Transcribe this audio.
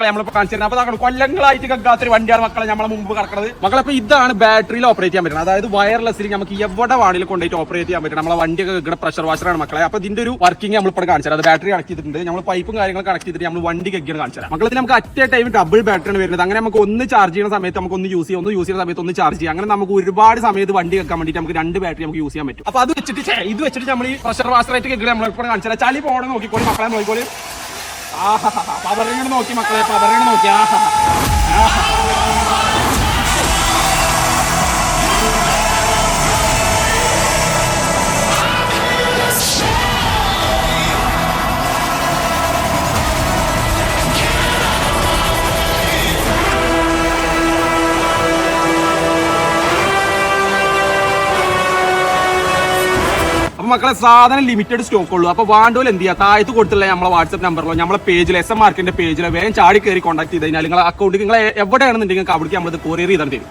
മക്കളെ നമ്മളിപ്പോ കാണിച്ചിരുന്നത്. അപ്പൊ കൊല്ലങ്ങളായിട്ട് കേൾക്കാത്തൊരു വണ്ടിയാണ് മക്കളെ നമ്മളെ മുമ്പ് കിടക്കുന്നത്. മക്കളെ ഇപ്പൊ ഇതാണ് ബാറ്ററിയിൽ ഓപ്പറേറ്റ് ചെയ്യാൻ പറ്റുന്നത്. അതായത് വയർലെസ്സിൽ നമുക്ക് എവിടെ വാണിയിൽ കൊണ്ടുപോയിട്ട് ഓപ്പറേറ്റ് ചെയ്യാൻ പറ്റും. നമ്മളെ വണ്ടിയൊക്കെ കേൾക്കുന്ന പ്രഷർ വാഷറാണ് മക്കളെ. അപ്പൊ ഇതിന്റെ ഒരു വർക്കിംഗ് നമ്മളിപ്പോൾ കാണിച്ചാൽ അത് ബാറ്ററി കണക്ട് ചെയ്തിട്ടുണ്ട്. നമ്മൾ പൈപ്പും കാര്യങ്ങളും കണക്ട് ചെയ്തിട്ട് നമ്മൾ വണ്ടി കെക്കിയാണ് കാണിച്ചാൽ മക്കളെ. നമുക്ക് അറ്റ് ടൈം ഡബിൾ ബാറ്ററിയാണ് വരുന്നത്. അങ്ങനെ നമുക്ക് ഒന്ന് ചാർജ് ചെയ്യുന്ന സമയത്ത് നമുക്ക് ഒന്ന് യൂസ് ചെയ്യുന്ന സമയത്ത് ഒന്ന് ചാർജ് ചെയ്യാം. അങ്ങനെ നമുക്ക് ഒരുപാട് സമയത്ത് വണ്ടി വെക്കാൻ വേണ്ടിയിട്ട് നമുക്ക് 2 ബാറ്ററി നമുക്ക് യൂസ് ചെയ്യാൻ പറ്റും. അപ്പൊ അത് വെച്ചിട്ട് നമ്മൾ ഈ പ്രഷർ വാഷറായിട്ട് കേൾക്കുക നമ്മളിപ്പോൾ കാണിച്ചാൽ ചളി പോകണം നോക്കിക്കോളി മക്കളെ, നോക്കിക്കോളി. പവറിങ്ങനെ നോക്കി മക്കളെ, പവറിങ്ങനെ നോക്കി. അപ്പൊ മക്കളെ സാധനം ലിമിറ്റഡ് സ്റ്റോക്ക് ഉള്ളൂ. അപ്പൊ വാണ്ടോൽ എന്ത് ചെയ്യുക, താഴത്ത് കൊടുത്തുള്ള നമ്മളെ വാട്സ്ആപ്പ് നമ്പറിലോ നമ്മളെ പേജിൽ SM മാർക്കിന്റെ പേജിലോ വേഗം ചാടി കയറി കോൺടാക്ട് ചെയ്ത് കഴിഞ്ഞാൽ നിങ്ങളെ അക്കൗണ്ട് നിങ്ങൾ എവിടെയാണെന്നുണ്ടെങ്കിൽ അവിടേക്ക് നമ്മളത് കൊറിയർ ചെയ്താൽ തരും.